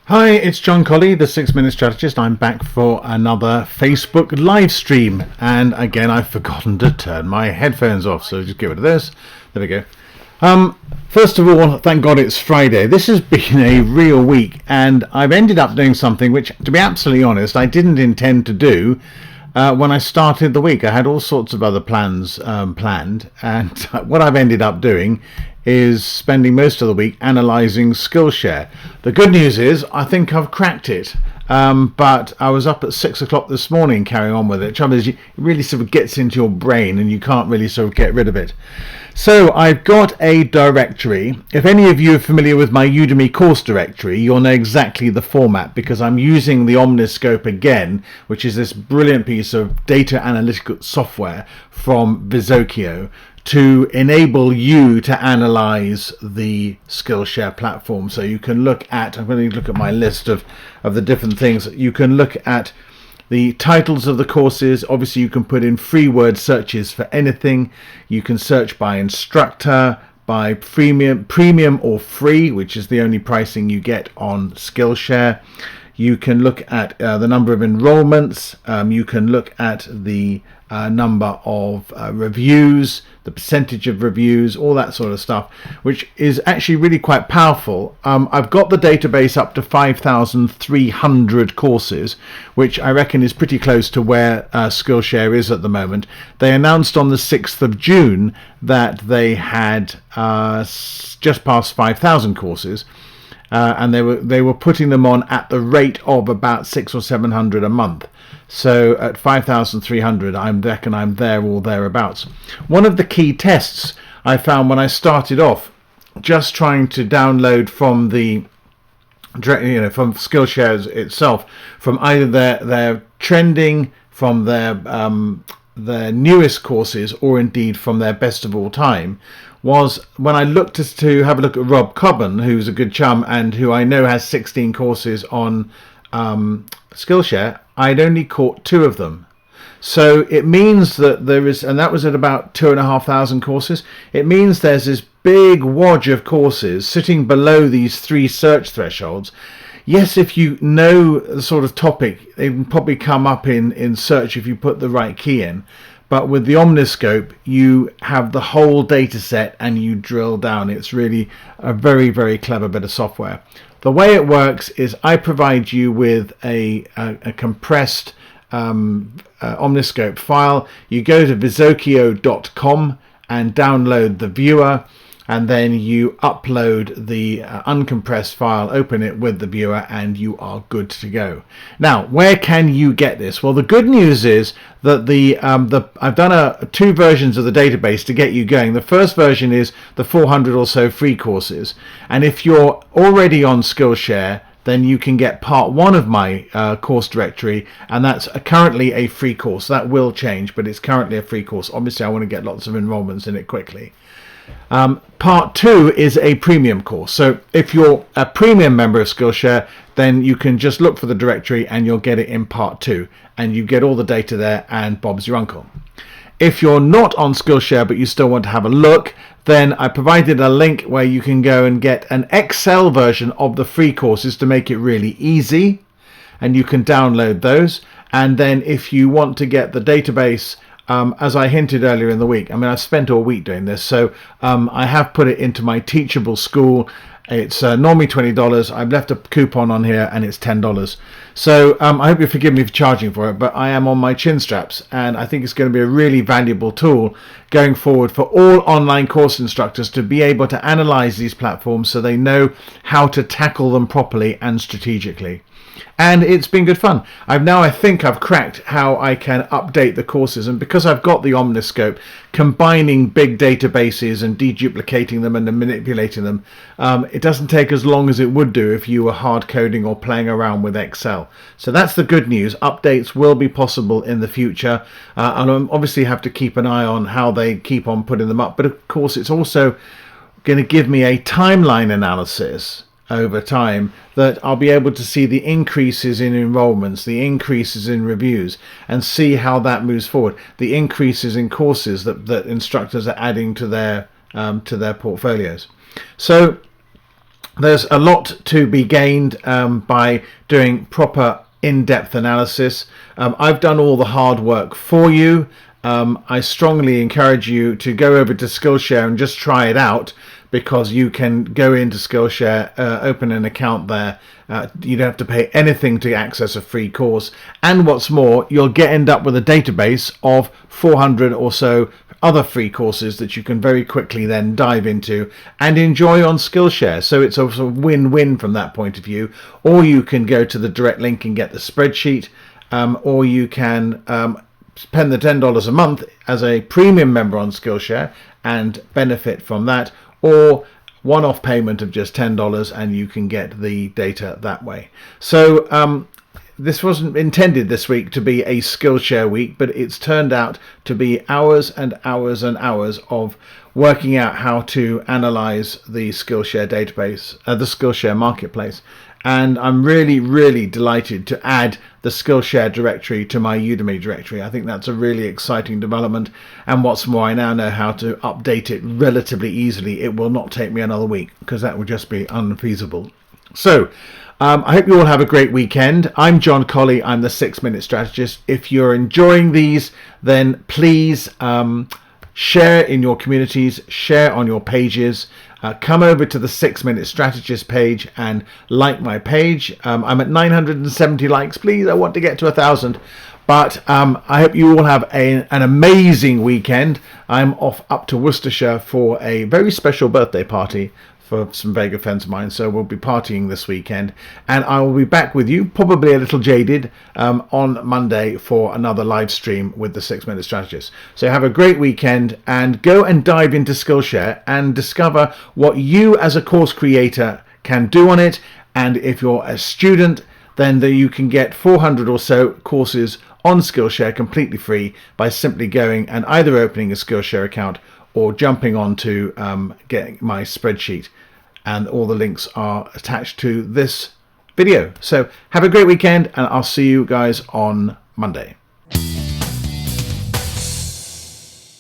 Hi, it's John Colley, the 6-Minute Strategist. I'm back for another Facebook live stream. And again, I've forgotten to turn my headphones off, so just get rid of this. There we go. First of all, thank God it's Friday. This has been a real week, and I've ended up doing something which, to be absolutely honest, I didn't intend to do when I started the week. I had all sorts of other plans planned, and what I've ended up doing is spending most of the week analysing Skillshare. The good news is I think I've cracked it, but I was up at 6 o'clock this morning carrying on with it. The trouble is, it really sort of gets into your brain and you can't really sort of get rid of it. So I've got a directory. If any of you are familiar with my Udemy course directory, you'll know exactly the format, because I'm using the Omniscope again, which is this brilliant piece of data analytical software from Visokio, to enable you to analyze the Skillshare platform. So you can look at, I'm going to look at my list of the different things. You can look at the titles of the courses. Obviously you can put in free word searches for anything. You can search by instructor, by premium or free, which is the only pricing you get on Skillshare. You can look at the number of enrollments. You can look at the number of reviews, the percentage of reviews, all that sort of stuff, which is actually really quite powerful. I've got the database up to 5,300 courses, which I reckon is pretty close to where Skillshare is at the moment. They announced on the 6th of June that they had just passed 5,000 courses. And they were putting them on at the rate of about 600 or 700 a month. So at 5,300, I reckon I'm there or thereabouts. One of the key tests I found when I started off, just trying to download from from Skillshare itself, from either their trending, from their newest courses, or indeed from their best of all time, was when I looked to have a look at Rob Cobban, who's a good chum and who I know has 16 courses on Skillshare. I'd only caught 2 of them. So it means that there is, and that was at about 2,500 courses. It means there's this big wodge of courses sitting below these 3 search thresholds. Yes, if you know the sort of topic, they can probably come up in search if you put the right key in. But with the Omniscope, you have the whole data set and you drill down. It's really a very, very clever bit of software. The way it works is I provide you with a compressed Omniscope file. You go to visokio.com and download the viewer, and then you upload the uncompressed file, open it with the viewer, and you are good to go. Now, where can you get this? Well, the good news is that I've done 2 versions of the database to get you going. The first version is the 400 or so free courses, and if you're already on Skillshare, then you can get part 1 of my course directory, and that's currently a free course. That will change, but it's currently a free course. Obviously, I want to get lots of enrollments in it quickly. Part 2 is a premium course. So if you're a premium member of Skillshare, then you can just look for the directory and you'll get it in part 2, and you get all the data there, and Bob's your uncle. If you're not on Skillshare but you still want to have a look, then I provided a link where you can go and get an Excel version of the free courses to make it really easy, and you can download those. And then if you want to get the database, as I hinted earlier in the week, I mean, I've spent all week doing this, so I have put it into my Teachable School. It's normally $20. I've left a coupon on here and it's $10. So I hope you forgive me for charging for it, but I am on my chin straps, and I think it's going to be a really valuable tool going forward for all online course instructors to be able to analyze these platforms so they know how to tackle them properly and strategically. And it's been good fun. I think I've cracked how I can update the courses, and because I've got the Omniscope, combining big databases and deduplicating them and then manipulating them, it doesn't take as long as it would do if you were hard coding or playing around with Excel. So that's the good news. Updates will be possible in the future, and I obviously have to keep an eye on how they keep on putting them up. But of course, it's also going to give me a timeline analysis over time that I'll be able to see the increases in enrollments, the increases in reviews, and see how that moves forward, the increases in courses that instructors are adding to their portfolios. So There's a lot to be gained by doing proper in-depth analysis. I've done all the hard work for you. I strongly encourage you to go over to Skillshare and just try it out, because you can go into Skillshare, open an account there. You don't have to pay anything to access a free course. And what's more, you'll end up with a database of 400 or so other free courses that you can very quickly then dive into and enjoy on Skillshare. So it's a sort of win-win from that point of view. Or you can go to the direct link and get the spreadsheet, or you can spend the $10 a month as a premium member on Skillshare and benefit from that, or one-off payment of just $10 and you can get the data that way. So this wasn't intended this week to be a Skillshare week, but it's turned out to be hours and hours and hours of working out how to analyze the Skillshare database, the Skillshare marketplace. And I'm really, really delighted to add the Skillshare directory to my Udemy directory. I think that's a really exciting development. And what's more, I now know how to update it relatively easily. It will not take me another week, because that would just be unfeasible. So I hope you all have a great weekend. I'm John Colley. I'm the 6-Minute Strategist. If you're enjoying these, then please share in your communities, share on your pages. Come over to the 6-Minute Strategist page and like my page. I'm at 970 likes. Please, I want to get to 1,000. But I hope you all have an amazing weekend. I'm off up to Worcestershire for a very special birthday party for some very good friends of mine, so we'll be partying this weekend, and I will be back with you, probably a little jaded, on Monday for another live stream with the 6-Minute Strategist. So have a great weekend, and go and dive into Skillshare and discover what you as a course creator can do on it. And if you're a student, then you can get 400 or so courses on Skillshare completely free by simply going and either opening a Skillshare account or jumping on to getting my spreadsheet, and all the links are attached to this video. So have a great weekend, and I'll see you guys on Monday.